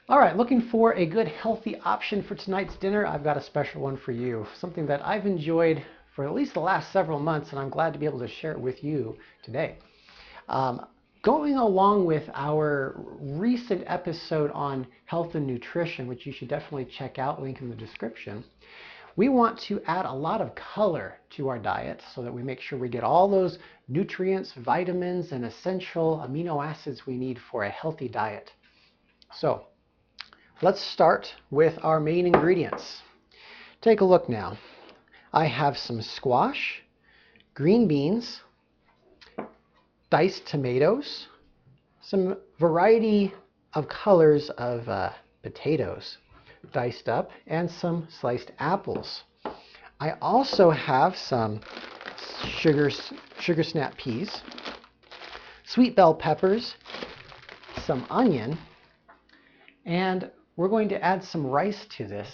All right, looking for a good healthy option for tonight's dinner? I've got a special one for you. Something that I've enjoyed for at least the last several months, and I'm glad to be able to share it with you today. Um, Going along with our recent episode on health and nutrition, which you should definitely check out, link in the description, we want to add a lot of color to our diet so that we make sure we get all those nutrients, vitamins, and essential amino acids we need for a healthy diet. So let's start with our main ingredients. Take a look now. I have some squash, green beans, diced tomatoes, some variety of colors of potatoes diced up, and some sliced apples. I also have some sugar snap peas, sweet bell peppers, some onion, and we're going to add some rice to this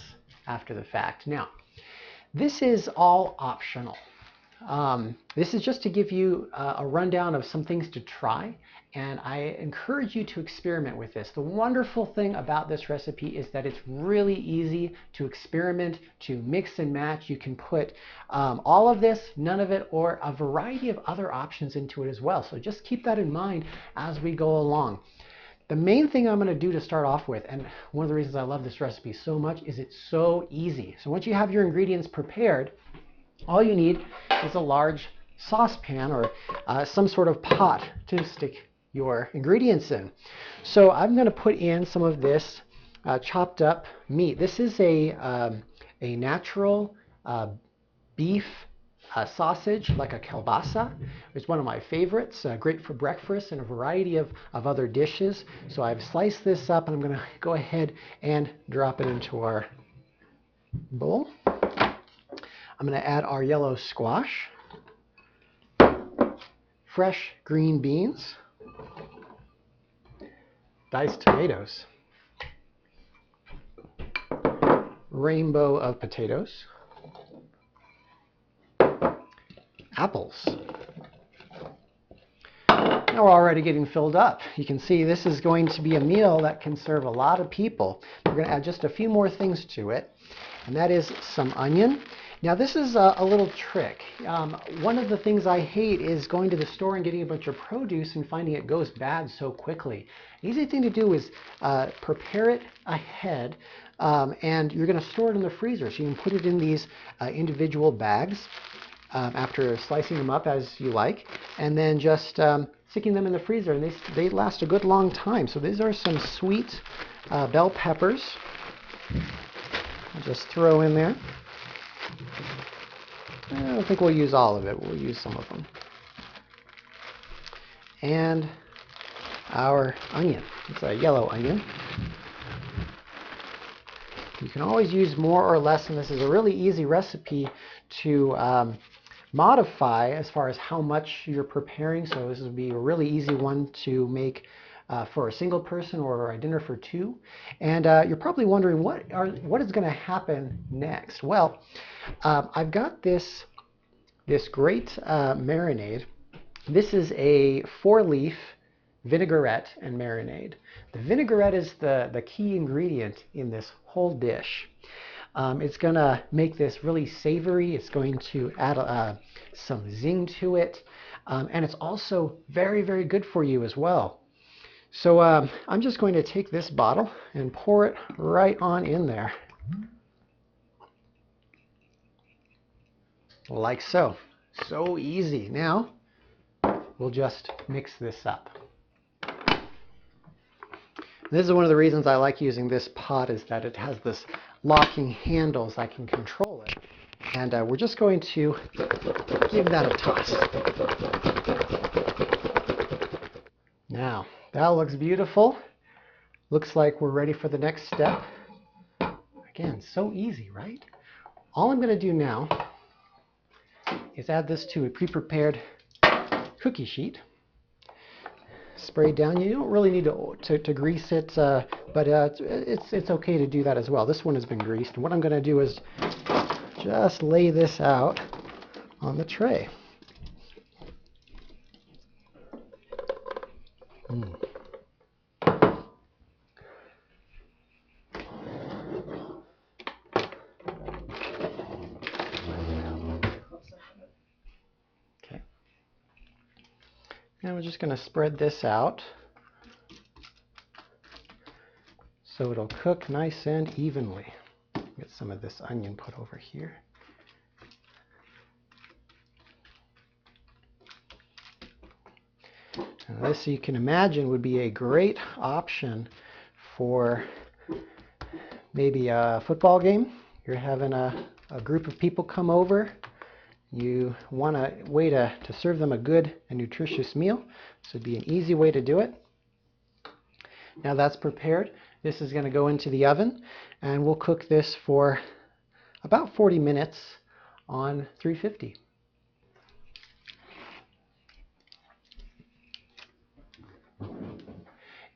after the fact. Now, this is all optional. This is just to give you a rundown of some things to try, and I encourage you to experiment with this. The wonderful thing about this recipe is that it's really easy to experiment, to mix and match. You can put all of this, none of it, or a variety of other options into it as well. So just keep that in mind as we go along. The main thing I'm going to do to start off with, and one of the reasons I love this recipe so much, is it's so easy. So once you have your ingredients prepared, all you need is a large saucepan or some sort of pot to stick your ingredients in. So I'm going to put in some of this chopped up meat. This is a natural beef sausage, like a kielbasa. It's one of my favorites, great for breakfast and a variety of other dishes. So I've sliced this up, and I'm going to go ahead and drop it into our bowl. I'm going to add our yellow squash, fresh green beans, diced tomatoes, rainbow of potatoes, apples. Now we're already getting filled up. You can see this is going to be a meal that can serve a lot of people. We're going to add just a few more things to it, and that is some onion. Now this is a little trick. One of the things I hate is going to the store and getting a bunch of produce and finding it goes bad so quickly. An easy thing to do is prepare it ahead, and you're going to store it in the freezer. So you can put it in these individual bags after slicing them up as you like, and then just sticking them in the freezer, and they last a good long time. So these are some sweet bell peppers. I'll just throw in there. I don't think we'll use all of it. We'll use some of them. And our onion. It's a yellow onion. You can always use more or less, and this is a really easy recipe to modify as far as how much you're preparing. So this would be a really easy one to make for a single person or a dinner for two. And you're probably wondering what is going to happen next. Well, I've got this great marinade. This is a 4-leaf vinaigrette and marinade. The vinaigrette is the key ingredient in this whole dish. It's going to make this really savory. It's going to add some zing to it. And it's also very, very good for you as well. So I'm just going to take this bottle and pour it right on in there. Like so. So easy. Now we'll just mix this up. This is one of the reasons I like using this pot, is that it has this locking handles. I can control it. And we're just going to give that a toss. Now, that looks beautiful. Looks like we're ready for the next step. Again, so easy, right? All I'm going to do now is add this to a pre-prepared cookie sheet. Spray down. You don't really need to grease it, but it's okay to do that as well. This one has been greased. And what I'm going to do is just lay this out on the tray. And we're just going to spread this out so it'll cook nice and evenly. Get some of this onion put over here. Now this, you can imagine, would be a great option for maybe a football game. You're having a group of people come over. You want a way to serve them a good and nutritious meal. This would be an easy way to do it. Now that's prepared. This is going to go into the oven, and we'll cook this for about 40 minutes on 350.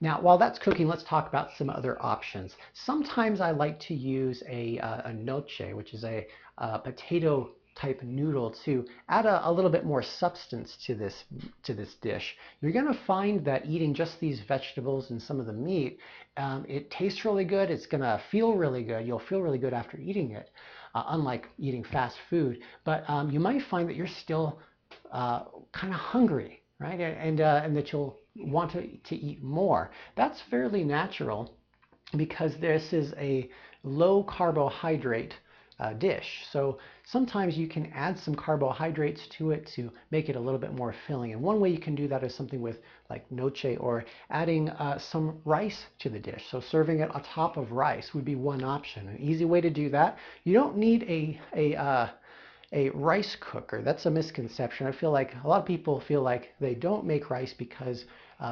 Now, while that's cooking, let's talk about some other options. Sometimes I like to use a noce, which is a potato type noodle, to add a little bit more substance to this dish. You're going to find that eating just these vegetables and some of the meat, it tastes really good. It's going to feel really good. You'll feel really good after eating it, unlike eating fast food. But you might find that you're still kind of hungry, right? And that you'll want to eat more. That's fairly natural because this is a low carbohydrate dish. So sometimes you can add some carbohydrates to it to make it a little bit more filling. And one way you can do that is something with like noce, or adding some rice to the dish. So serving it on top of rice would be one option. An easy way to do that. You don't need a rice cooker. That's a misconception. I feel like a lot of people feel like they don't make rice because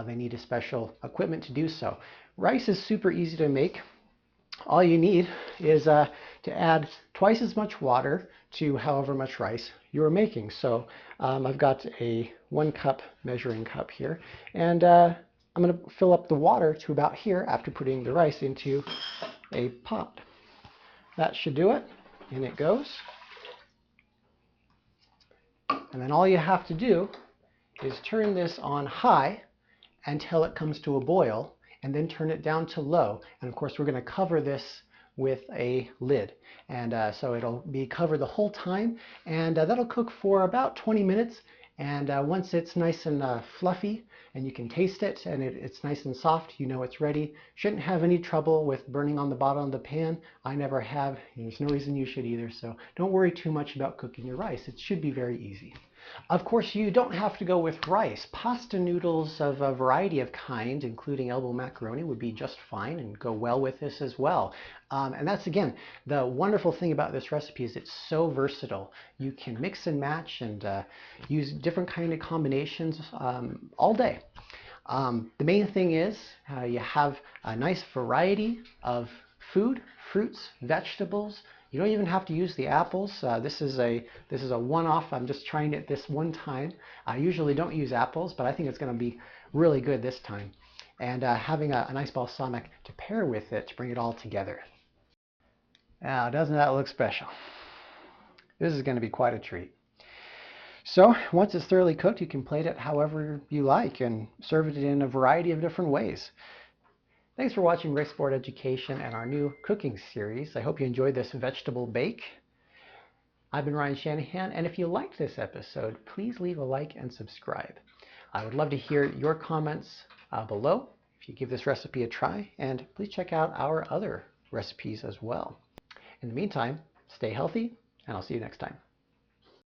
they need a special equipment to do so. Rice is super easy to make. All you need is to add twice as much water to however much rice you're making. So I've got a 1 cup measuring cup here, and I'm going to fill up the water to about here after putting the rice into a pot. That should do it. In it goes. And then all you have to do is turn this on high until it comes to a boil, and then turn it down to low. And of course, we're going to cover this with a lid. And so it'll be covered the whole time, and that'll cook for about 20 minutes. And once it's nice and fluffy and you can taste it, and it's nice and soft, you know it's ready. Shouldn't have any trouble with burning on the bottom of the pan. I never have. There's no reason you should either. So don't worry too much about cooking your rice. It should be very easy. Of course, you don't have to go with rice. Pasta noodles of a variety of kind, including elbow macaroni, would be just fine and go well with this as well. And that's, again, the wonderful thing about this recipe is it's so versatile. You can mix and match and use different kind of combinations all day. The main thing is you have a nice variety of food, fruits, vegetables. You don't even have to use the apples. This is a one-off. I'm just trying it this one time. I usually don't use apples, but I think it's going to be really good this time. And having a nice balsamic to pair with it to bring it all together. Now, doesn't that look special? This is going to be quite a treat. So once it's thoroughly cooked, you can plate it however you like and serve it in a variety of different ways. Thanks for watching RecSport Education and our new cooking series. I hope you enjoyed this vegetable bake. I've been Ryan Shanahan, and if you liked this episode, please leave a like and subscribe. I would love to hear your comments below if you give this recipe a try, and please check out our other recipes as well. In the meantime, stay healthy, and I'll see you next time.